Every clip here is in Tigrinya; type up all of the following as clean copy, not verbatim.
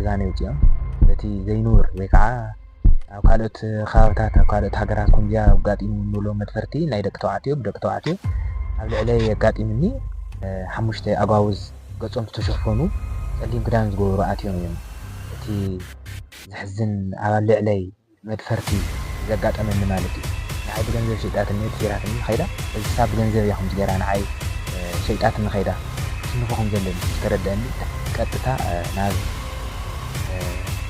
ኣሕዛን ይውፅኦም በቲ ዘይኑር ወይ ከዓ ኣብ ካልኦት ከባብታት ኣብ ካልኦት ሃገራት ኩምብያ ኣጋጢሙ ንብሎ መድፈርቲ ናይ ደቂ ተባዕትዮ ብደቂ ተባዕትዮ ኣብ ልዕለይ ኣጋጢምኒ 5 ኣጓውዝ ገጾም ዝተሸፈኑ ጸሊም ክዳን ዝገበሩ ኣትዮም እዮም እቲ ዝሕዝን ኣብ ልዕለይ መድፈርቲ ዘጋጠመኒ ማለት እዩ ንዓይ ብገንዘብ ሸይጣትኒ ትሲራትኒ ኸይዳ እዚ ሳብ ብገንዘብ እያ ከምዚ ገይራ ንዓይ ሸይጣትኒ ኸይዳ ስንፎኹም ዘለኒ ዝተረድአኒ ቀጥታ ናብ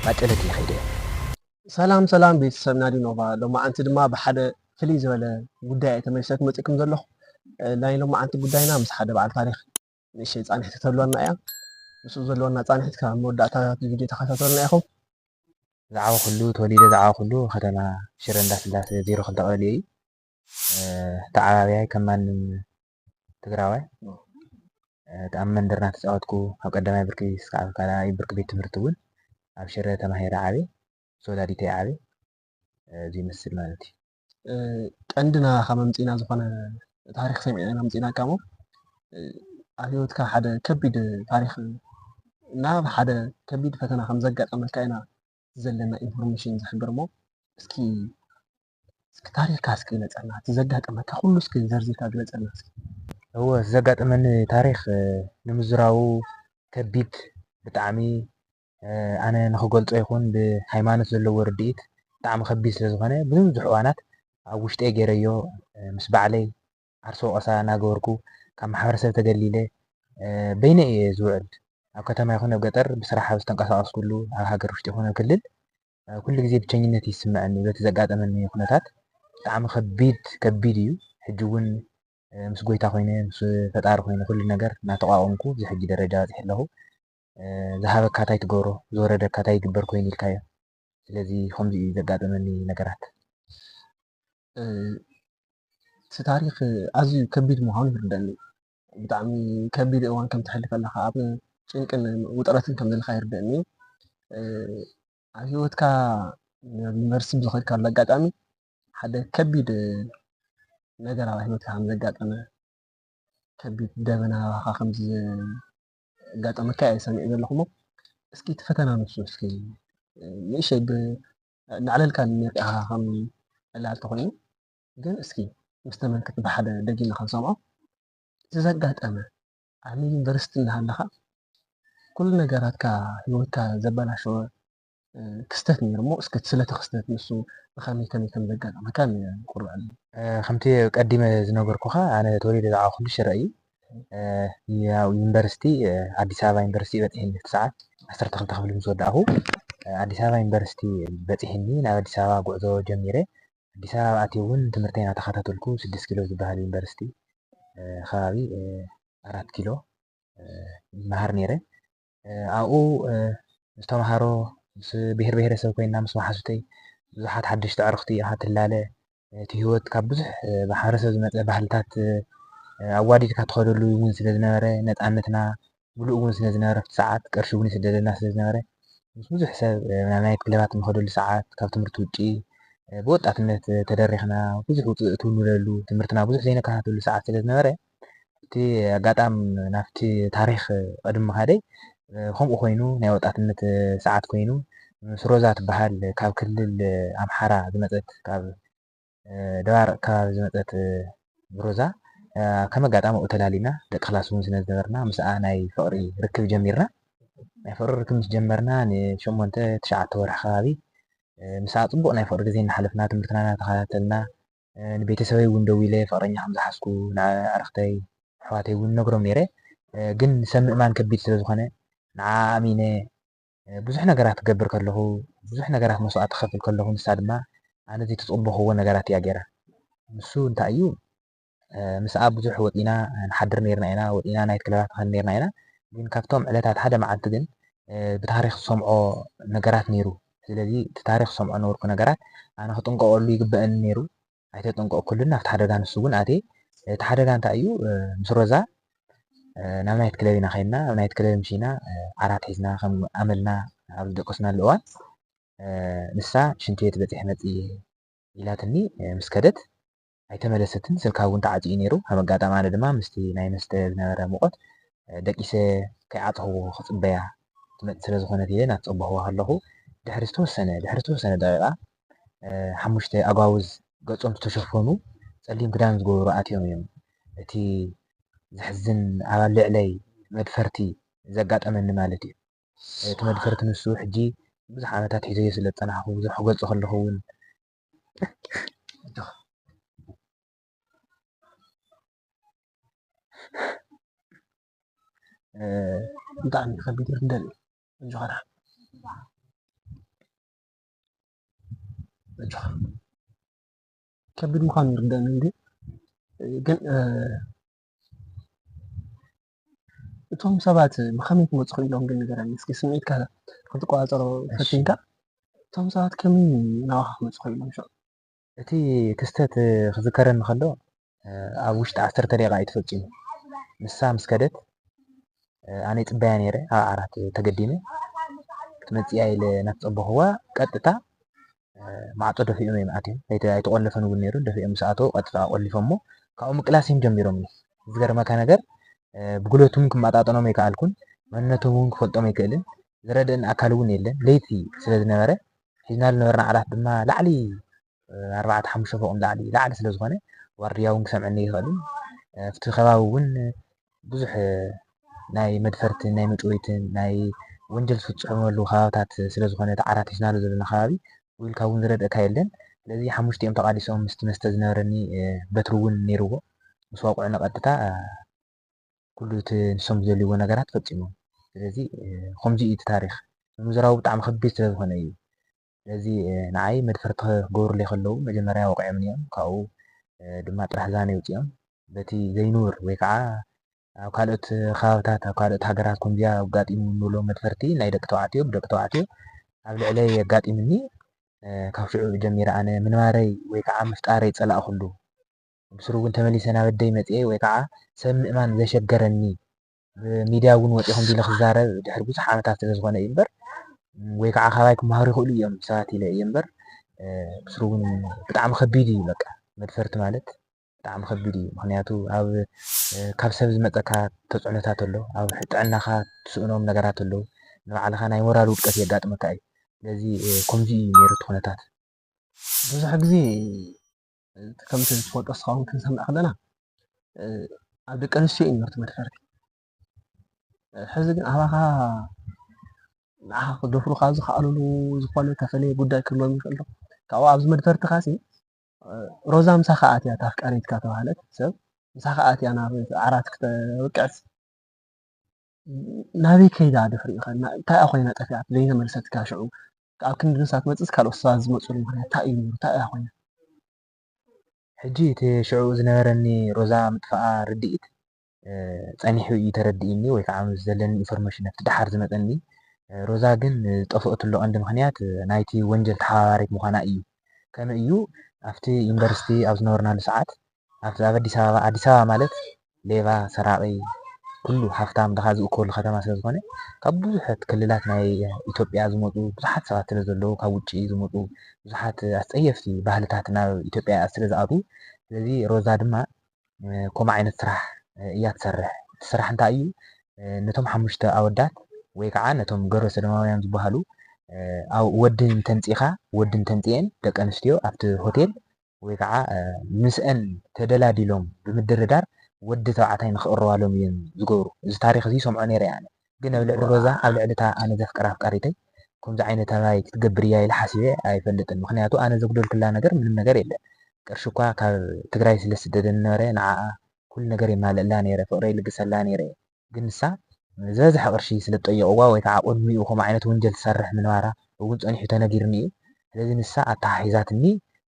ማጨለቲ ኸይደ ሰላም ቤተሰብና ዲኖቫ ሎማዓንቲ ድማ ብሓደ ፍልይ ዝበለ ጉዳይ ተመልሰት መፅእኩም ዘለኹ ናይ ሎማዓንቲ ጉዳይና ምስ ሓደ በዓል ታሪክ ንእሽተይ ፃንሒት ተልወና እያ ንሱ ዘለወና ፃንሒት ካብ መወዳእታ ቪድዮ ተኸታተሉና ኢኹም ዝዓበ ኩሉ ተወሊደ ዝዓበ ኩሉ ከተማ ሽረ እንዳስላሴ 02 ቀበሌ እዩ ተዓባብያይ ከማንም ትግራዋይ ኣብ መንደርና ተፃወትኩ ኣብ ቀዳማይ ብርኪ እስካብ ካልኣይ ብርኪ ቤት ትምህርቲ እውን ኣብ ሽረ ተማሂረ ዓብየ ወላዲተይ ዓብየ እዚ ይመስል ማለት እዩ ቀንድና ካብ መምፂና ዝኾነ ታሪክ ሰሚዕና መፂና ካሞ ኣብ ሂወትካ ሓደ ከቢድ ታሪክ እና ሓደ ከቢድ ፈተና ከም ዘጋጠመልካ ኢና ዘለና ኢንፎርሜሽን ዝሕብር እሞ እስኪ ታሪክካ እስኪ ግለፀልና እቲ ዘጋጠመካ ኩሉ እስኪ ዘርዚርካ ግለፀልና እስኪ እወ ዘጋጠመኒ ታሪክ ንምዝራቡ ከቢድ ብጣዕሚ ኣነ ንክገልፆ ይኹን ብሃይማኖት ዘለዎ ርድኢት ብጣዕሚ ከቢድ ስለ ዝኾነ ብዙሕ እዋናት ኣብ ውሽጠይ ገይረዮ ምስ ባዕለይ ዓርሶ ቆሳ እናገበርኩ ካብ ማሕበረሰብ ተገሊለ በይነይ እየ ዝውዕል ኣብ ከተማ ይኹን ኣብ ገጠር ብስራሕ ኣብ ዝተንቀሳቀስኩሉ ኣብ ሃገር ውሽጢ ይኹን ኣብ ክልል ኩሉ ግዜ ብቸኝነት ይስምዐኒ በቲ ዘጋጠመኒ ኩነታት ብጣዕሚ ከቢድ እዩ ሕጂ እውን ምስ ጎይታ ኮይነ ምስ ፈጣሪ ኮይነ ኩሉ ነገር እናተቋቋምኩ እዚ ሕጂ ደረጃ በፂሐ ኣለኹ ዝሃበካ እንታይ ትገብሮ ዝወረደካ እንታይ ይግበር ኮይኑ ኢልካ እዮ ስለዚ ከምዚ እዩ ዘጋጠመኒ ነገራት እቲ ታሪክ ኣዝዩ ከቢድ ምዃኑ ይርደአኒ ብጣዕሚ ከቢድ እዋን ከም ትሕልፍ ኣለካ ኣብ ጭንቅን ውጥረትን ከም ዘለካ ይርደአኒ ኣብ ሂወትካ ዩኒቨርሲቲ ብዝኸድካሉ ኣጋጣሚ ሓደ ከቢድ ነገር ኣብ ሂወትካ ከም ዘጋጠመ ከቢድ ደበና ናባኻ ከም ዘጋጠመካ እየ ሰሚዐ ዘለኹ እሞ እስኪ እቲ ፈተና ንሱ እስኪ ንእሽተይ ንዕለልካ ንሪኢኻ ከም ዕላልቲ ኮይኑ ግን እስኪ ምስ ተመልከት ብሓደ ደጊና ክንሰምዖ እቲ ዘጋጠመ ኣብ ዩኒቨርሲቲ እናሃለኻ ኩሉ ነገራትካ ሂወትካ ዘበላሸወ ክስተት ነይሩ እሞ እስኪ ስለቲ ክስተት ንሱ ብኸመይ ከም ዘጋጠመካ ቁርበአኒ ከምቲ ቀዲመ ዝነበርኩኻ ኣነ ተወሊደ ዝዓበኩሉ ሽረ እዩ ያው ዩኒቨርሲቲ ኣዲስ ኣበባ ዩኒቨርሲቲ በፂሕኒ እቲ ሰዓት 12 ክፍሊ ምስ ወዳእኹ ኣዲስ ኣበባ ዩኒቨርሲቲ በፂሕኒ ናብ ኣዲስ ኣበባ ጉዕዞ ጀሚረ ኣዲስ ኣበባ ኣትየ እውን ትምህርተይ እናተኸታተልኩ 6 ኪሎ ዝበሃል ዩኒቨርሲቲ ከባቢ 4 ኪሎ ይመሃር ነይረ ኣብኡ ምስ ተምሃሮ ምስ ብሄር ብሄረሰብ ኮይና ምስ ማሓዙተይ ብዙሓት ሓደሽቲ ኣዕርኽቲ ኢኻ ትላለ እቲ ሂወት ካብ ብዙሕ ማሕበረሰብ ዝመፀ ባህልታት ኣዋዲድካ ትኸደሉ እውን ስለ ዝነበረ ነፃነትና ሙሉእ እውን ስለ ዝነበረ ኣብቲ ሰዓት ቅርሺ እውን ይስደደልና ስለ ዝነበረ ምስ ብዙሕ ሰብ ናብ ናይት ክለባት ንኸደሉ ሰዓት ካብ ትምህርቲ ውጪ ብወጣትነት ተደሪኽና ብዙሕ ውፅእ ትውንለሉ ትምህርትና ብዙሕ ዘይነከታተሉ ሰዓት ስለ ዝነበረ እቲ ኣጋጣም ናብቲ ታሪክ ቀድሚ ምኻደይ ከምኡ ኮይኑ ናይ ወጣትነት ሰዓት ኮይኑ ምስ ሮዛ ትበሃል ካብ ክልል ኣምሓራ ዝመፀት ካብ ደባርቅ ከባቢ ዝመፀት ሮዛ ከም ኣጋጣሚ ኣብኡ ተላሊና ደቂ ክላስ እውን ስለ ዝነበርና ምስኣ ናይ ፍቅሪ ርክብ ጀሚርና ናይ ፍቅሪ ርክብ ምስ ጀመርና ን8 9 ወርሒ ከባቢ ምስኣ ፅቡቅ ናይ ፍቅሪ ግዜ እናሓለፍና ትምህርትና እናተኸታተልና ንቤተሰበይ እውን ደው ኢለ ፍቅረኛ ከም ዝሓዝኩ ንኣዕርኽተይ ኣሕዋተይ እውን ነግሮም ነይረ ግን ሰብ ምእማን ከቢድ ስለ ዝኾነ ንዓ ኣሚነ ብዙሕ ነገራት ክገብር ከለኹ ብዙሕ ነገራት መስዋዕቲ ክኸፍል ከለኹ ንሳ ድማ ኣነ ዘይተፀበኽዎ ነገራት እያ ገይራ ንሱ እንታይ እዩ ምስኣ ብዙሕ ወፂና ንሓድር ነርና ኢና ወፂና ናይት ክለባት ንኸድ ነርና ኢና ግን ካብቶም ዕለታት ሓደ መዓልቲ ግን ብታሪክ ዝሰምዖ ነገራት ነይሩ ስለዚ እቲ ታሪክ ዝሰምዖ ነበርኩ ነገራት ኣነ ክጥንቀቐሉ ይግበአኒ ነይሩ ኣይተጠንቀቕኩሉን ኣብቲ ሓደጋ ንሱ እውን ኣትየ እቲ ሓደጋ እንታይ እዩ ምስ ሮዛ ናብ ናይት ክለብ ኢና ከይድና ኣብ ናይት ክለብ ምሺና ዓራት ሒዝና ከም ኣመልና ኣብ ዝደቀስናሉ እዋን ንሳ ሽንቲ ቤት በፂሐ መፅእ ኢላትኒ ምስ ከደት ኣይተመለሰትን ስልካ እውን ተዓፅዩ ነይሩ ኣብ ኣጋጣሚ ኣነ ድማ ምስቲ ናይ መስተ ዝነበረ ሙቐት ደቂሰ ከይዓፀኽዎ ክፅበያ እቲ ስለ ዝኾነት እየ ናትፀበኽዎ ከለኹ ድሕሪ ዝተወሰነ ደቂቓ ሓሙሽተ ኣጓውዝ ገጾም ዝተሸፈኑ ጸሊም ክዳን ዝገበሩ ኣትዮም እዮም እቲ ዝሕዝን ኣብ ልዕለይ መድፈርቲ ዘጋጠመኒ ማለት እዩ። እቲ መድፈርቲ ንሱ ሕጂ ብዙሕ ዓመታት ሒዘዮ ስለ ዝጸናሕኩ ብዙሕ ክገልጾ ከለኹ እውን ብጣዕሚ ከቢድ ይርደል እንጆኸራ ከቢድ ምዃኑ ይርደአኒ ግን እቶም ሰባት ብኸመይ ክመፁ ኢሎም ግን ንገረኒ እስኪ ስምዒትካ ክትቆፃፀሮ ፈቲንካ እቶም ሰባት ከመይ ናባኻ ክመፁ ኢሎም ሽዑ እቲ ክስተት ክዝከረኒ ከሎ ኣብ ውሽጢ 10 ደቂቓ እዩ ተፈፂሙ ንሳ ምስ ከደት ኣነ ይፅበያ ነይረ ኣብ ዓራት ተገዲመ ክትመፅያ ኢለ ናትፀበኽዋ ቀጥታ ማዕፆ ደፊኦም እዮም ኣትዮም ኣይተቆለፈን እውን ነይሩ ደፊኦም ምስ ኣተው ቀጥታ ቆሊፎሞ ካብኡ ምቅላስ እዮም ጀሚሮም ዝገርመካ ነገር ብጉልበቱም ክመጣጠኖም ኣይከኣልኩን መንነቶም እውን ክፈልጦም ኣይክእልን ዝረድአኒ ኣካል እውን የለን ለይቲ ስለ ዝነበረ ሒዝና ዝነበርና ዓራት ድማ ላዕሊ 4-5 ፎቕ ላዕሊ ስለ ዝኾነ ዋርድያ እውን ክሰምዐኒ ይኽእልን ኣብቲ ከባቢ እውን ብዙሕ ናይ መድፈርትን ናይ መጭወይትን ናይ ወንጀል ዝፍፅመሉ ከባብታት ስለ ዝኾነ እቲ ዓራት ሒዝናሉ ዘለና ከባቢ ውኢልካ እውን ዝረድአካ የለን ስለዚ ሓሙሽቲኦም ተቃሊሶም ምስቲ መስተ ዝነበረኒ በትሪ እውን ነይርዎ ምስ ዋቁዕነ ቀጥታ ኩሉ እቲ ንሶም ዝደልይዎ ነገራት ፈፂሞም ስለዚ ከምዚ እዩ እቲ ታሪክ ንምዝራቡ ብጣዕሚ ከቢድ ስለ ዝኾነ እዩ ስለዚ ንዓይ መድፈርቲ ክገብሩለይ ከለዉ መጀመርያ ወቂዖም እዮም ካብኡ ድማ ጥራሕ ዛነ ውፅኦም በቲ ዘይንውር ወይ ከዓ ኣብ ካልኦት ከባብታት ኣብ ካልኦት ሃገራት ከምዚኣ ኣጋጢሙ እንብሎ መድፈርቲ ናይ ደቂ ተባዕትዮ ኣብ ልዕለይ ኣጋጢምኒ ካብ ሽዑ ጀሚረ ኣነ ምንባረይ ወይ ከዓ ምፍጣረይ ፀላእኹሉ ብስሩ እውን ተመሊሰ ናብ ኣደይ መፅአ ወይ ከዓ ሰብ ምእማን ዘሸገረኒ ብሚድያ እውን ወፂ ከምዚ ኢለ ክዛረብ ድሕሪ ብዙሕ ዓመታት ስለ ዝኾነ እዩ እምበር ወይ ከዓ ካባይ ክመሃሩ ይኽእሉ እዮም ሰባት ኢለ እየ እምበር ብስሩ እውን ብጣዕሚ ከቢድ እዩ በቃ መድፈርቲ ማለት ብጣዕሚ ከቢድ እዩ ምክንያቱ ኣብ ካብ ሰብ ዝመፀካ ተፅዕኖታት ኣሎ ኣብ ጥዕናኻ ትስእኖም ነገራት ኣለዉ ንባዕልኻ ናይ ሞራል ውድቀት የጋጥመካ እዩ ስለዚ ከምዚ እዩ ነይሩ እቲ ኩነታት ብዙሕ ግዜ ከምቲ ዝፈልጦ እስኻ እውን ክንሰምዕ ከለና ኣብ ደቂ ኣንስትዮ እዩ ምህርቲ መድፈርቲ ሕዚ ግን ኣባኻ ንዓኻ ክደፍሩካ ዝኽኣልሉ ዝኾነ ተፈለየ ጉዳይ ክህልዎም ይኽእል ዶ ካብኡ ኣብዚ መድፈርትኻ ሮዛ ምሳኻ ኣትያ ታፍቃሪትካ ተባሃለት ሰብ ምሳኻ ኣትያ ናብ ዓራት ክተውቅዕስ ናበይ ከይዳ ደፍሪእኻ እንታይ ኮይና ጠፊኣት ዘይተመለሰትካ ሽዑ ኣብ ክንዲ ንሳ ትመፅስ ካልኦት ሰባት ዝመፅሉ ምክንያት እንታይ እዩ ነይሩ እንታይ እያ ኮይና ሕጂ እቲ ሽዑ ዝነበረኒ ሮዛ ምጥፋኣ ርድኢት ፀኒሑ እዩ ተረዲእኒ ወይ ከዓ ምስ ዘለኒ ኢንፎርሜሽን ኣብቲ ድሓር ዝመፀኒ ሮዛ ግን ዝጠፍአትሎ ቀንዲ ምክንያት ናይቲ ወንጀል ተሓባባሪት ምዃና እዩ ከመይ እዩ ኣብቲ ዩኒቨርሲቲ ኣብ ዝነበርናሉ ሰዓት ኣብ ኣዲስ ኣበባ ማለት ሌባ ሰራቂ ኩሉ ሃፍታም ድኻ ዝእከበሉ ከተማ ስለ ዝኾነ ካብ ብዙሓት ክልላት ናይ ኢትዮጵያ ዝመፁ ብዙሓት ሰባት ስለ ዘለዉ ካብ ውጭ ዝመፁ ብዙሓት ኣስፀየፍቲ ባህልታት ናብ ኢትዮጵያ ስለ ዝኣትዉ ስለዚ ሮዛ ድማ ከምኡ ዓይነት ስራሕ እያ ትሰርሕ እቲ ስራሕ እንታይ እዩ ነቶም 5 ኣወዳት ወይ ከዓ ነቶም ገርበ ሰዶማውያን ዝበሃሉ ወድን ተንፅአን ደቂ ኣንስትዮ ኣብቲ ሆቴል ወይ ከዓ ምስአን ተደላዲሎም ብምድርዳር ወዲ ተባዕታይ ንክቕርባሎም እዮም ዝገብሩ እዚ ታሪክ እዚ ሰምዖ ነይረ ኣነ ግን ኣብ ልዕሊ ሮዛ ኣብ ልዕሊ እታ ኣነ ዘፍቅራ ኣፍቃሪተይ ከምዚ ዓይነት ኣባይ ክትገብር እያ ኢለ ሓሲበ ኣይፈልጥን ምክንያቱ ኣነ ዘጉደልክላ ነገር ምንም ነገር የለን ቅርሺ እኳ ካብ ትግራይ ስለ ዝስደደኒ ነበረ ንዓኣ ኩሉ ነገር የማልአላ ነይረ ፍቅረይ ልግሰላ ነይረ ግን ንሳ ዝበዝሐ ቅርሺ ስለ ዝጠየቕዋ ወይ ከዓ ቅድሚኡ ከምኡ ዓይነት ወንጀል ትሰርሕ ምንባራ እውን ፀኒሑ ተነጊርኒ እዩ ስለዚ ንሳ ኣተሓሒዛትኒ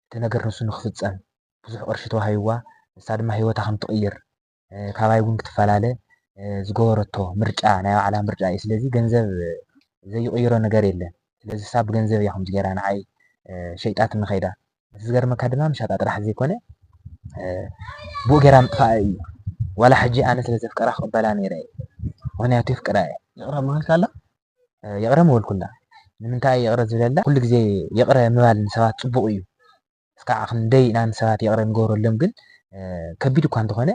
እቲ ነገር ንሱ ንክፍፀም ብዙሕ ቅርሺ ተዋሂብዋ ንሳ ድማ ሂወታ ከም ትቕይር ካባይ እውን ክትፈላለ ዝገበረቶ ምርጫ ናይ ባዕላ ምርጫ እዩ ስለዚ ገንዘብ ዘይቕይሮ ነገር የለን ስለዚ ሳ ብገንዘብ እያ ከምዚ ገይራ ንዓይ ሸይጣት ንኸይዳ እቲ ዝገርመካ ድማ ምሻጣ ጥራሕ ዘይኮነ ብኡ ገይራ ምጥፋእ እዩ ዋላ ሕጂ ኣነ ስለ ዘፍቀራ ክቕበላ ነይረ ምክንያቱ ይፍቅራ እየ የቕረ ምባልካ ኣላ የቕረ ምበልኩላ ንምንታይ የቕረ ዝብለላ ኩሉ ግዜ የቕረ ምባል ንሰባት ፅቡቕ እዩ እስካዕ ክንደይ ኢና ንሰባት የቕረ ንገብረሎም ግን ከቢድ እኳ እንተኾነ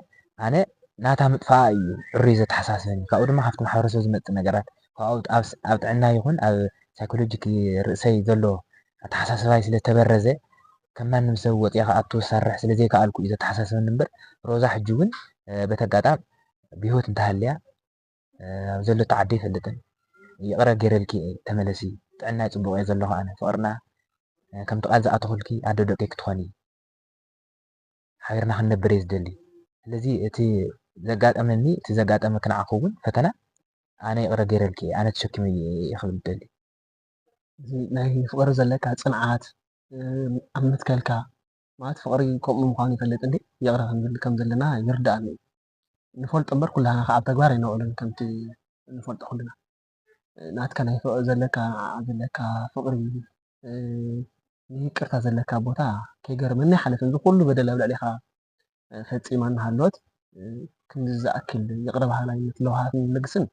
ኣነ ናታ ምጥፋእ እዩ ዕሩይ ዘተሓሳስበኒ ካብኡ ድማ ካብቲ ማሕበረሰብ ዝመፅእ ነገራት ኣብ ጥዕና ይኹን ኣብ ሳይኮሎጂክ ርእሰይ ዘሎ ኣተሓሳስባይ ስለተበረዘ ከም ማንም ሰብ ወፂኻ ኣቱ ሰርሕ ስለዘይከኣልኩ እዩ ዘተሓሳስበኒ እምበር ሮዛ ሕጂ እውን በተጋጣም ብሂወት እንተሃልያ ኣብ ዘሎቶ ዓዲ ኣይፈልጥን ይቕረ ገይረልኪ ተመለሲ ጥዕናይ ፅቡቕ እየ ዘለኹ ኣነ ፍቕርና ከምቲ ቃል ዝኣተኹልኪ ኣዶ ደቀይ ክትኾኒ ሓቢርና ክንነብር እየ ዝደሊ ስለዚ እቲ ዘጋጠመኒ እቲ ዘጋጠመ ክንዓኹ እውን ፈተና ኣነ ይቕረ ገይረልኪ ኣነ ተሸኪመ ይኽብል ደሊ ናይ ፍቕሪ ዘለካ ፅንዓት ኣብ ምትከልካ ማለት ፍቕሪ ከምኡ ምዃኑ ይፈልጥ እንዴ ይቕረ ክንብል ከም ዘለና ይርዳእኒ ንፈልጦ እምበር ኩላና ከዓ ኣብ ተግባር ኣይነውዕሎን ከምቲ ንፈልጦ ኩልና ናትካ ናይ ዘለካ ፍቕሪ ይቅርታ ዘለካ ቦታ ከይገርመኒ ኣይሓለፈን እዚ ኩሉ በደል ኣብ ልዕሊኻ ፈፂማ እናሃለወት ክንዲ ዝኣክል ይቕረ ባህላይነት ለውሃትን ልግስን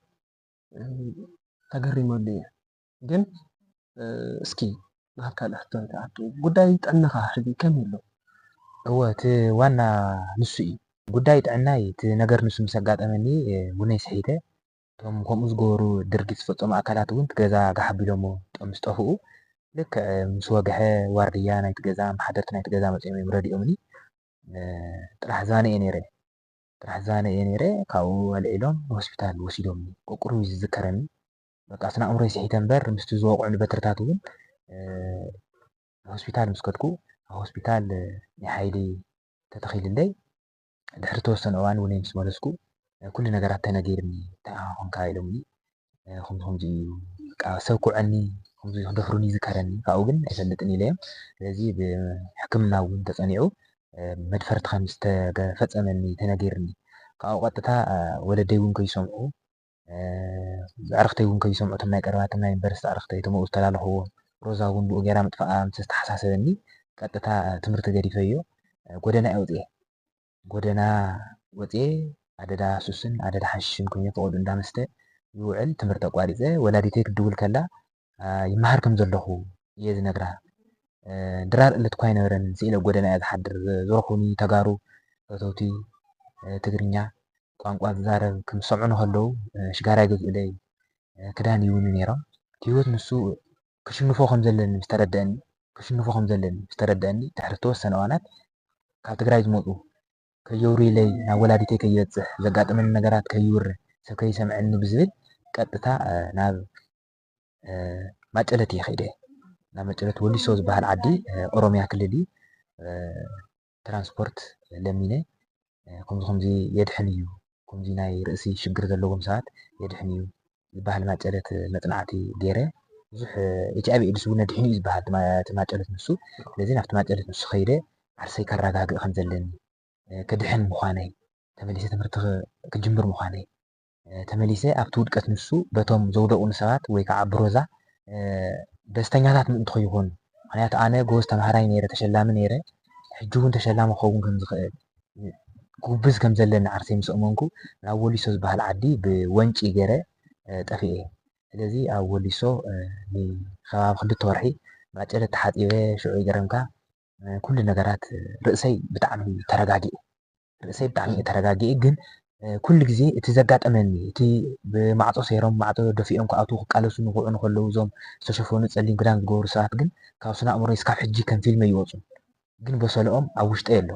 ተገሪመሉ እየ ግን እስኪ ናብ ካልእ ሕቶ ይተኣቱ ጉዳይ ጥዕናኻ ሕዚ ከመይ ኣሎ እወ እቲ ዋና ንሱ እዩ ጉዳይ ጥዕናይ እቲ ነገር ንሱ ምስ ኣጋጠመኒ ውነይ ስሒተ እቶም ከምኡ ዝገበሩ ድርጊት ዝፈፀሙ ኣካላት እውን እቲ ገዛ ጋሓቢሎሞ ጦም ዝጠፍኡ ልክዕ ምስ ወግሐ ዋርድያ ናይቲ ገዛ ማሕደርቲ ናይቲ ገዛ መፅኦም እዮም ረዲኦምኒ ጥራሕ ዝባነየ ነይረ ካብኡ ኣልዒሎም ሆስፒታል ወሲዶምኒ ቆቁሩ እዩ ዝዝከረኒ በቃ ስነ ኣእምሮይ ስሒተ እምበር ምስቲ ዝወቕዑኒ በትርታት እውን ሆስፒታል ምስ ከድኩ ኣብ ሆስፒታል ናይ ሓይሊ ተተኺልለይ ድሕሪ ተወሰነ እዋን ውነይ ምስ መለስኩ ኩሉ ነገራት ተነጊርኒ እንታይ ኮንካ ኢሎምኒ ከምዚ እዩ ሰብ ኩዐኒ ከምዚ ክደፍሩኒ ዝከረኒ ካብኡ ግን ኣይፈልጥን ኢለዮም ስለዚ ብሕክምና እውን ተፀኒዑ መድፈርቲ ከም ዝተፈፀመኒ ተነጊርኒ ካብኡ ቀጥታ ወለደይ እውን ከይሰምዑ ኣዕርኽተይ እውን ከይሰምዑ እቶም ናይ ቀረባ እቶም ናይ ዩኒቨርስቲ ኣዕርኽተይ እቶም ኣብኡ ዝተላለኽዎ ሮዛ እውን ብኡ ጌራ ምጥፍኣ ምስ ዝተሓሳሰበኒ ቀጥታ ትምህርቲ ገዲፈዮ ጎደና እየ ጎደና ወፅየ ኣደዳ ሱስን ኣደዳ ሓሽሽን ኮይኑ ፍቅዱ እንዳመስተ ይውዕል ትምህርቲ ኣቋሪፀ ወላዲተይ ክድውል ከላ ይመሃር ከም ዘለኹ እየ ዝነግራ ድራር እለት እኳ ኣይነበረን ስኢለ ጎደና እያ ዝሓድር ዝረኽቡኒ ተጋሩ እተውቲ ትግርኛ ቋንቋ ዝዛረብ ከም ዝሰምዑ ከለዉ ሽጋራ ይገዝኡለይ ክዳን ይውኑ ነይሮም እቲ ሂወት ንሱ ክሽንፎ ከም ዘለኒ ዝተረድአኒ ድሕሪ ተወሰነ እዋናት ካብ ትግራይ ዝመፁ ከየውርዩለይ ናብ ወላዲተይ ከይበፅሕ ዘጋጥመኒ ነገራት ከይውር ሰብ ከይሰምዐኒ ብዝብል ቀጥታ ናብ ማጨለት እየ ከይደ ናብ ማጨለት ወሊሶ ዝበሃል ዓዲ ኦሮምያ ክልል እዩ ትራንስፖርት ለሚነ ከምዚ የድሕን እዩ ከምዚ ናይ ርእሲ ሽግር ዘለዎም ሰባት የድሕን እዩ ዝበሃል ማጨለት መፅናዕቲ ገይረ ብዙሕ ኤችኣይቪ ኤድስ እውን ኣድሒኑ እዩ ዝበሃል እቲ ማጨለት ንሱ ስለዚ ናብቲ ማጨለት ንሱ ከይደ ዓርሰይ ከረጋግእ ከም ዘለኒ ክድሕን ምዃነይ ተመሊሰ ትምህርቲ ክጅምር ምዃነይ ተመሊሰ ኣብቲ ውድቀት ንሱ በቶም ዘውደቑኒ ሰባት ወይ ከዓ ብሮዛ ደስተኛታት ምእንቲ ከይኾኑ ምክንያቱ ኣነ ጎበዝ ተምሃራይ ነይረ ተሸላሚ ነይረ ሕጂ እውን ተሸላሚ ክኸውን ከም ዝኽእል ጉብዝ ከም ዘለኒ ዓርሰይ ምስ ኣመንኩ ናብ ወሊሶ ዝበሃል ዓዲ ብወንጪ ገይረ ጠፊአ ስለዚ ኣብ ወሊሶ ከባቢ 2 ወርሒ ማጨለት ተሓፂበ ሽዑ ይገረምካ ኩሉ ነገራት ርእሰይ ብጣዕሚ ተረጋጊአ ግን ኩሉ ግዜ እቲ ዘጋጠመኒ እቲ ብማዕፆ ሰይሮም ማዕፆ ደፊኦም ክኣትዉ ክቃለሱ ንክውዕኑ ከለዉ እዞም ዝተሸፈኑ ፀሊም ክዳን ዝገበሩ ሰባት ግን ካብ ስነ ኣእምሮይ እስካብ ሕጂ ከም ፊልም ይወፁ ግን በሰለኦም ኣብ ውሽጠይ ኣሎ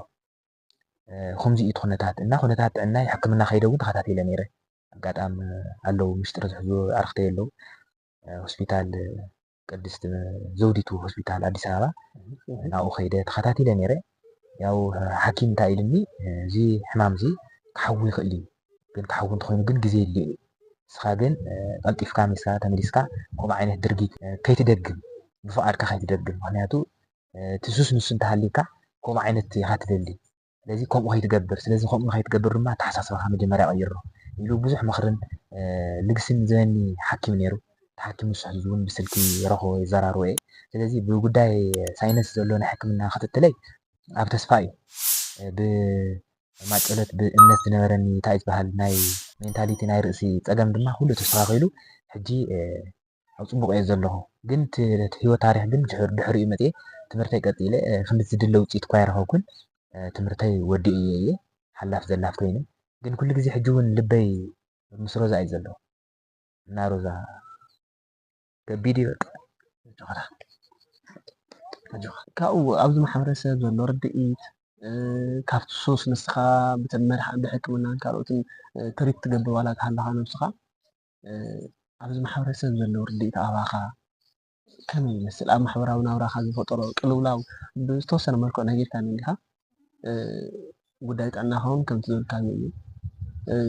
ከምዚ እዩ ኩነታት እና ኩነታት ጥዕናይ ሕክምና ከይደ እውን ተኸታቲለ ነይረ ኣጋጣሚ ኣለዉ ምስጢሪ ዝሕዙ ኣዕርኽተይ ኣለዉ ሆስፒታል ቅድስቲ ዘውዲቱ ሆስፒታል ኣዲስ ኣበባ ናብኡ ከይደ ተኸታቲለ ነይረ ያው ሓኪም እንታይ ኢልኒ እዚ ሕማም እዚ ክሓዊ ይኽእል እዩ ግን ክሓዊ እንተኮይኑ ግን ግዜ የድልዮ እዩ ንስኻ ግን ቀልጢፍካ ሜስካ ተመሊስካ ከምኡ ዓይነት ድርጊት ከይትደግም ብፍቓድካ ከይትደግም ምክንያቱ እቲ ሱስ ንሱ እንተሃሊካ ከምኡ ዓይነት ኢኻ ትደሊ ስለዚ ከምኡ ከይትገብር ስለዚ ከምኡ ከይትገብር ድማ ኣተሓሳስባኻ መጀመርያ ቀይሮ ኢሉ ብዙሕ ምክርን ልግስን ዝህበኒ ሓኪም ነይሩ እቲ ሓኪም ንሱ ሕዚ እውን ብስልኪ ረኽቦ ይዘራርቦ እየ ስለዚ ብጉዳይ ሳይነስ ዘሎ ናይ ሕክምና ክትትለይ ኣብ ተስፋ እዩ ብማጨለት ብእምነት ዝነበረኒ እንታይ ዝበሃል ናይ ሜንታሊቲ ናይ ርእሲ ፀገም ድማ ኩሉ ተስተኻኺሉ ሕጂ ኣብ ፅቡቅ እየ ዘለኹ ግን እቲ ሂወት ታሪክ ግን ድሕሪኡ መፅየ ትምህርተይ ቀፂለ ክንዲ ዝድለ ውፅኢት እኳ ይረኸብኩን ትምህርተይ ወዲኡ እየ ሓላፍ ዘላፍ ኮይኑ ግን ኩሉ ግዜ ሕጂ እውን ልበይ ምስ ሮዛ እዩ ዘሎ እና ሮዛ ከቢድ እዩ ካብኡ ኣብዚ ማሕበረሰብ ዘሎ ርድኢት ካብቲ ሱስ ንስኻ ብሕክምናን ካልኦትን ትሪት ትገብር ዋላ እንተሃለኻ ነብስኻ ኣብዚ ማሕበረሰብ ዘሎ ርድኢት ኣባኻ ከመይ ይመስል? ኣብ ማሕበራዊ ናብራኻ ዝፈጠሮ ቅልውላው ብዝተወሰነ መልክዑ ነጊርካ ኒካ ጉዳይ ጥዕና ኸውን ከምቲ ዝብልካዮ እዩ።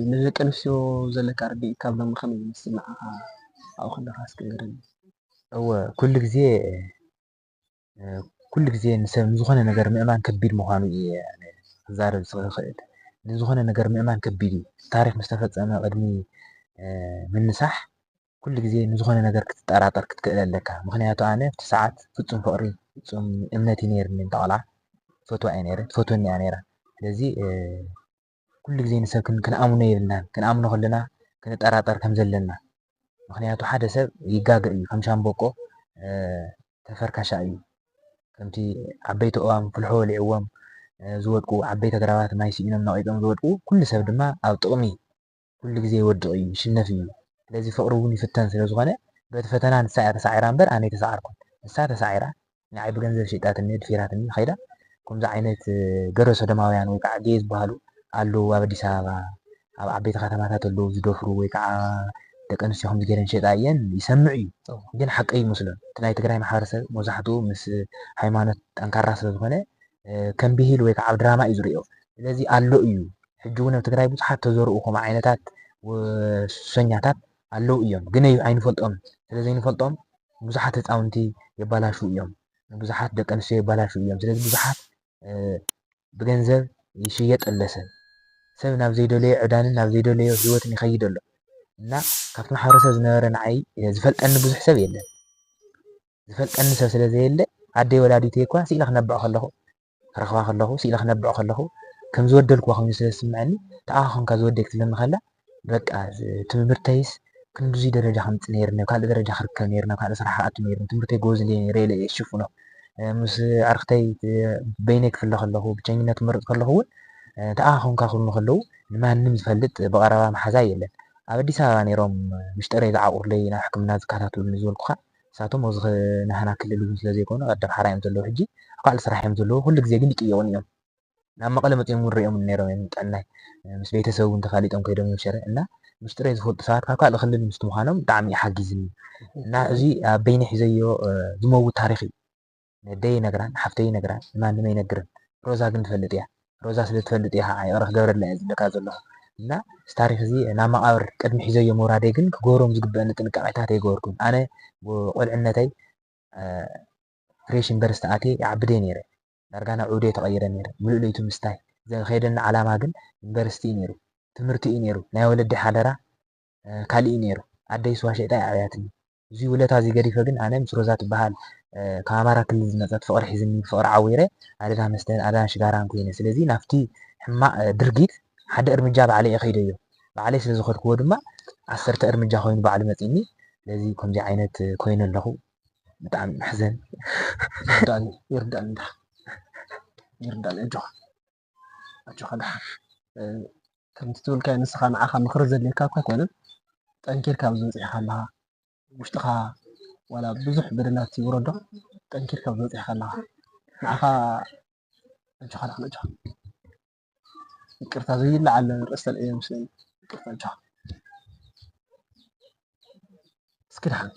ንደቂ ኣንስትዮ ዘለካ ርድኢት ካብ ሎሚ ከመይ ይመስል ንዓኻ ኣብኡ ከለኻ እስኪ ንገረኒ። እወ ኩሉ ግዜ ንሰብ ንዝኾነ ነገር ምእማን ከቢድ ምዃኑ እየ ክዛረብ ዝኽእል። ንዝኾነ ነገር ምእማን ከቢድ እዩ። ታሪክ ምስ ተፈፀመ ቅድሚ ምንሳሕ ኩሉ ግዜ ንዝኾነ ነገር ክትጠራጠር ክትክእል ኣለካ። ምክንያቱ ኣነ ኣብቲ ሰዓት ፍፁም ፍቅሪ ፍፁም እምነት እዩ ነይሩኒ ንታ ቆልዓ ትፈትዋ እየ ነይረ ትፈትወኒ እያ ነይራ። ስለዚ ኩሉ ግዜ ንሰብ ክንኣምኖ የብልናን። ክንኣምኖ ከለና ክንጠራጠር ከም ዘለና። ምክንያቱ ሓደ ሰብ ይጋግእ እዩ ከም ሻምበቆ ተፈርካሻ እዩ። ከምቲ ዓበይቲ ኦዋም ፍልሖ ወሊዕዎም ዝወድቁ ዓበይቲ ኣግራባት ማይ ሲኢኖም ነቒጦም ዝወድቁ ኩሉ ሰብ ድማ ኣብ ጥቕሚ ኩሉ ግዜ ይወድቕ እዩ ይሽነፍ እዩ። ስለዚ ፍቅሪ እውን ይፍተን ስለ ዝኾነ በቲ ፈተና ንሳ እያ ተሳዒራ እምበር ኣነ ኣይተሰዓርኩን። ንሳ ተሳዒራ ንዓይ ብገንዘብ ሸይጣትኒ ድፊራትኒ ኸይዳ ከምዚ ዓይነት ገረ ሰዶማውያን ወይ ከዓ ጌይ ዝበሃሉ ኣለዉ ኣብ ኣዲስ ኣበባ ኣብ ዓበይቲ ከተማታት ኣለዉ ዝደፍሩ ወይ ከዓ ደቂ ኣንስትዮ ከምዚ ገይረን ሸይጣ እየን ይሰምዕ እዩ። ግን ሓቂ ይመስሎን እቲ ናይ ትግራይ ማሕበረሰብ መብዛሕትኡ ምስ ሃይማኖት ጠንካራ ስለ ዝኾነ ከም ብሂል ወይ ከዓ ኣብ ድራማ እዩ ዝሪኦ። ስለዚ ኣሎ እዩ ሕጂ እውን ኣብ ትግራይ ብዙሓት ተዘርኡ ከምኡ ዓይነታት ሱሰኛታት ኣለዉ እዮም። ግን ኣይንፈልጦም ስለዘይንፈልጦም ብዙሓት ህፃውንቲ የባላሹ እዮም። ብዙሓት ደቂ ኣንስትዮ የባላሹ እዮም። ስለዚ ብዙሓት ብገንዘብ ይሽየጥ ኣለ ሰብ ናብ ዘይደለዮ ዕዳንን ናብ ዘይደለዮ ሂወትን ይኸይድ ኣሎ እና ካብቲ ማሕበረሰብ ዝነበረ ንዓይ ዝፈልጠኒ ብዙሕ ሰብ የለን። ዝፈልጠኒ ሰብ ስለዘየለ ኣደይ ወላዲተይ እኳ ስኢለ ክነብዖ ከለኹ ክረኽባ ከለኹ ስኢለ ክነብዖ ከለኹ ከም ዝወደልክዋ ኮይኑ ስለ ዝስምዐኒ ተኣኻ ኮንካ ዝወደይ ክትብለኒ ከላ በቃ ትምህርተይስ ክንድዙይ ደረጃ ከምፅእ ነይርኒ ኣብ ካልእ ደረጃ ክርከብ ነይርኒ ኣብ ካልእ ስራሕ ክኣቱ ነይርኒ ትምህርተይ ጎበዝ ነይረ ኢለ እየ ዝሽፍኖ። ምስ ኣዕርኽተይ በይነይ ክፍለ ከለኹ ብቸኝነት ክመርፅ ከለኹ እውን ተኣኻ ኮንካ ክብሉ ከለዉ ንማንም ዝፈልጥ ብቐረባ ማሓዛ የለን። ኣብ ኣዲስ ኣበባ ነይሮም ምሽጠረይ ዝዓቑርለይ ናብ ሕክምና ዝከታተሉኒ ዝበልኩኻ ንሳቶም ኣብዚ ናህና ክልል እውን ስለዘይኮኑ ቀዳም ሓራ እዮም ዘለዉ ሕጂ ኣብ ካልእ ስራሕ እዮም ዘለዉ ኩሉ ግዜ ግን ይቅየቁን እዮም። ናብ መቐለ መፂኦም እውን ሪኦም ነይሮም እዮም ጥዕናይ ምስ ቤተሰብ እውን ተፋሊጦም ከይዶም እዮም ሽረ እና ምሽጥረይ ዝፈልጡ ሰባት ካብ ካልእ ክልል ምስቲ ምዃኖም ብጣዕሚ ይሓጊዝኒ እና እዚ ኣብ በይነይ ሒዘዮ ዝመውት ታሪክ እዩ። ነደይ ይነግራን ሓፍተይ ይነግራን ንማንም ኣይነግርን። ሮዛ ግን ትፈልጥ እያ። ሮዛ ስለ ትፈልጥ እያ ከዓ ይቕረ ክገብረላ እየ ዝብለካ ዘለኹ እና እዚ ታሪክ እዚ ናብ መቃብር ቅድሚ ሒዘዮ ምውራደይ ግን ክገብሮም ዝግበአኒ ጥንቃቄታት ኣይገበርኩን። ኣነ ቁልዕነተይ ፍሬሽ ዩኒቨርስቲ ኣትየ ይዓብደ ነይረ ዳርጋ ናብ ዑደይ ተቐይረ ነይረ ሙሉእ ለይቱ ምስታይ ዘኸይደኒ ዓላማ ግን ዩኒቨርስቲ እዩ ነይሩ ትምህርቲ እዩ ነይሩ ናይ ወለደይ ሓደራ ካሊእ እዩ ነይሩ። ኣደይ ስዋ ሸይጣ ይዓብያትኒ እዚ ውለታ እዚ ገዲፈ ግን ኣነ ምስ ሮዛ ትበሃል ካብ ኣማራ ክልል ዝመፀት ፍቅሪ ሒዝኒ ፍቅሪ ዓዊረ ኣደዳ መስተን ኣደዳ ሽጋራን ኮይነ ስለዚ ናብቲ ሕማቅ ድርጊት ሓደ እርምጃ ባዕለይ እየ ከይደዮ ባዕለይ ስለ ዝኸድክዎ ድማ 10 እርምጃ ኮይኑ ባዕሉ መፂኒ። ስለዚ ከምዚ ዓይነት ኮይኑ ኣለኹ ብጣዕሚ መሕዘን ይርዳእኒ ኣጆኻ ድሓር ከምቲ ትብልካዮ ንስኻ ንዓኻ ምክሪ ዘድልየካ እኳ ኣይኮነን ጠንኪርካ ኣብ ዝበፂሕካ ኣለኻ ውሽጥኻ ዋላ ብዙሕ በደላት ይውረዶ ጠንኪርካ ኣብ ዝበፂሕካ ኣለኻ ንዓኻ ኣጆኻ ድሓን ኣጆኻ ይቅርታ ዘይለዓል ርእሰ እየ ምስለኒ ይቅርታ ኣጆኻ እስኪ ድሓን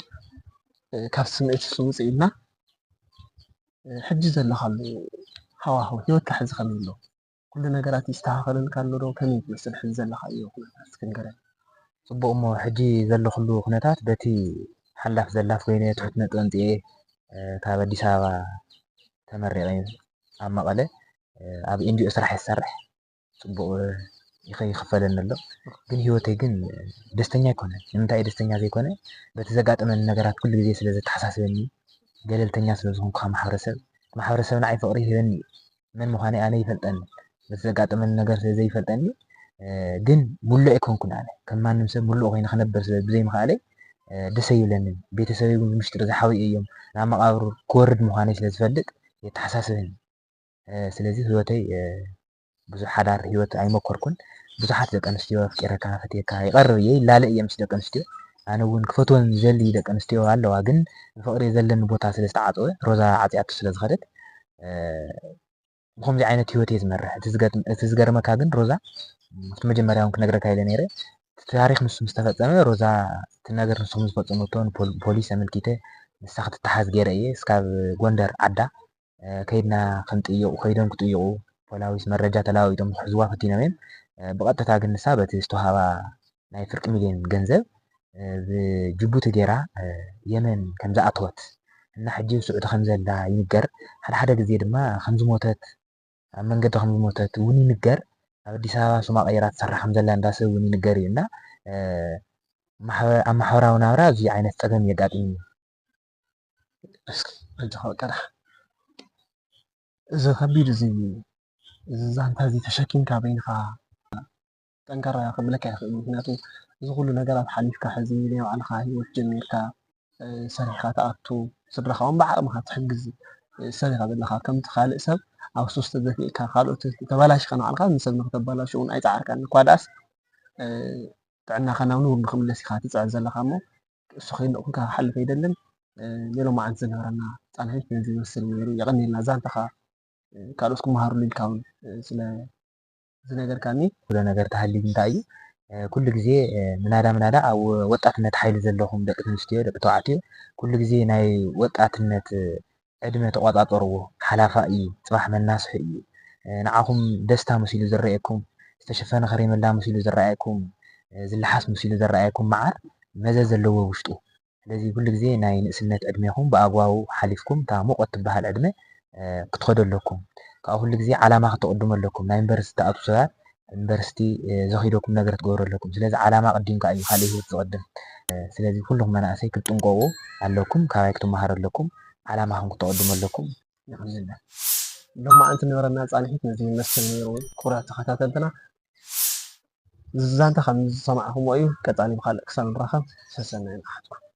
ካብ ስምዒት ውፅእ ኢልና ሕጂ ዘለኻሉ ሃዋህው ሂወትካ ሕዚ ከመይ ኣሎ? ኩሉ ነገራት ይስተኻኸለልካ ኣሎ ዶ? ከመይ ትመስል ሕዚ ዘለኻዮ ኩነታት እስኪ ንገረኒ። ፅቡቕ እሞ ሕጂ ዘለኹሉ ኩነታት በቲ ሓላፍ ዘላፍ ኮይነ ትሑት ነጥቢ ኣምፂአ ካብ ኣዲስ ኣበባ ተመሪቐ ኣብ መቐለ ኣብ ኤንጂኦ ስራሕ ይሰርሕ ፅቡቕ ይኽፈለኒ ኣሎ። ግን ሂወተይ ግን ደስተኛ ኣይኮነን። ንምንታይ ደስተኛ ዘይኮነ በቲ ዘጋጠመኒ ነገራት ኩሉ ግዜ ስለ ዘተሓሳስበኒ ገለልተኛ ስለ ዝኾንኩ ካብ ማሕበረሰብ ንዓይ ፍቅሪ ይህበኒ እዩ መን ምዃነይ ኣነ ይፈልጠኒ በቲ ዘጋጠመኒ ነገር ስለ ዘይፈልጠኒ ግን ሙሉእ ኣይኮንኩን። ኣነ ከም ማንም ሰብ ሙሉእ ኮይኑ ክነብር ብዘይምኽኣለይ ደስ ኣይብለንን። ቤተሰበይ እውን ብምሽጥሪ ዝሓብኡ እዮም ናብ መቃብር ክወርድ ምዃነይ ስለ ዝፈልጥ የተሓሳስበኒ። ስለዚ ሂወተይ ብዙሕ ሓዳር ሂወት ኣይመኮርኩን። ብዙሓት ደቂ ኣንስትዮ ኣፍቂረካ ፈትየካ ይቐርብ እየ ይላለእ እየ ምስ ደቂ ኣንስትዮ ኣነ እውን ክፈትወን ዝደሊ ደቂ ኣንስትዮ ኣለዋ ግን ፍቅሪ ዘለኒ ቦታ ስለ ዝተዓፀወ ሮዛ ዓፂያቱ ስለ ዝኸደት ብከምዚ ዓይነት ሂወት እየ ዝመርሕ እቲ ዝገርመካ ግን ሮዛ እቲ መጀመርያ እውን ክነግረካ ኢለ ነይረ ታሪክ ንሱ ምስ ተፈፀመ ሮዛ እቲ ነገር ንስኹም ዝፈፀመቶ ፖሊስ ኣመልኪተ ንሳ ክትተሓዝ ገይረ እየ እስካብ ጎንደር ዓዳ ከይድና ክንጥይቁ ከይዶም ክጥይቁ ፖላዊስ መረጃ ተለዋዊጦም ዝሕዝዋ ፈቲኖም እዮም ብቐጥታ ግን ንሳ በቲ ዝተውሃባ ናይ ፍርቂ ሚልዮን ገንዘብ ብጅቡቲ ገይራ የመን ከም ዝኣተወት እና ሕጂ ስዑዲ ከም ዘላ ይንገር ሓደ ግዜ ድማ ከም ዝሞተት ኣብ መንገዲ ከም ዝሞተት እውን ይንገር ኣብ ኣዲስ ኣበባ ሱማ ቀይራ ትሰርሕ ከም ዘላ እንዳሰብ እውን ይንገር እዩ እና ኣብ ማሕበራዊ ናብራ እዚ ዓይነት ፀገም የጋጥም ሕጂ ቀዳ እዚ ከቢድ እዚ ዛንታ እዚ ተሸኪምካ በይንካ ጠንካራ ክብለካ ይኽእል ምክንያቱ እዚ ኩሉ ነገራት ሓሊፍካ ሕዚ ናይ ባዕልካ ሂወት ጀሚርካ ሰሪሕካ ተኣቱ ስድራካ እውን ብዓቕምካ ትሕግዝ ሰብ ኢካ ዘለካ ከምቲ ካልእ ሰብ ኣብ ሱስ ተዘፊእካ ካልኦት ተበላሽካ ንባዕልካ ንሰብ ንክተበላሹ እውን ኣይፀዓርካን እኳ ደኣስ ጥዕናካ ናብ ንቡር ንክምለስ ኢካ ትፅዕር ዘለካ እሞ እሱ ከይድነቑካ ክሓልፍ ኣይደልን ሎማዓንቲ ዝነበረና ፃንሒት ነዚ ይመስል ነይሩ የቀኒልና ዛንታካ ካልኦት ክመሃሩሉ ኢልካ እውን ስለ ዝነገርካኒ ኩሉ ነገር ተሃሊሉ እንታይ እዩ ኩሉ ግዜ ምናዳ ኣብ ወጣትነት ሓይሊ ዘለኹም ደቂ ኣንስትዮ ደቂ ተባዕትዮ ኩሉ ግዜ ናይ ወጣትነት ዕድመ ተቆፃፀርዎ ሓላፋ እዩ ፅባሕ መናስሒ እዩ ንዓኹም ደስታ መሲሉ ዝረአየኩም ዝተሸፈነ ከረሜላ መሲሉ ዝረአየኩም ዝለሓስ መሲሉ ዝረአየኩም መዓር መዘዝ ዘለዎ ውሽጡ ስለዚ ኩሉ ግዜ ናይ ንእስነት ዕድሜኹም ብኣግባቡ ሓሊፍኩም እታ ሙቐት ትበሃል ዕድመ ክትኸዱ ኣለኩም ካብኡ ኩሉ ግዜ ዓላማ ክትቅድሙ ኣለኩም ናይ ዩኒቨርስቲ ተኣትዉ ሰባት ዩኒቨርስቲ ዘኺደኩም ነገር ትገብሩ ኣለኩም ስለዚ ዓላማ ቅዲምካ እዩ ካልእ ሂወት ዝቅድም ስለዚ ኩልኩም መናእሰይ ክትጥንቀቁ ኣለኩም ካባይ ክትመሃሩ ኣለኩም ዓላማኩም ክትቅድሙ ኣለኩም ይኽእልለ ሎማዓንቲ ነበረና ፃንሒት ነዚ ይመስል ነይሩ ክቡራት ተኸታተልትና ዛንታ ከም ዝሰማዕኹምዎ እዩ ቀፃሊ ብካልእ ክሳብ ንራኸብ ሰሰና ይንኣሓትኩም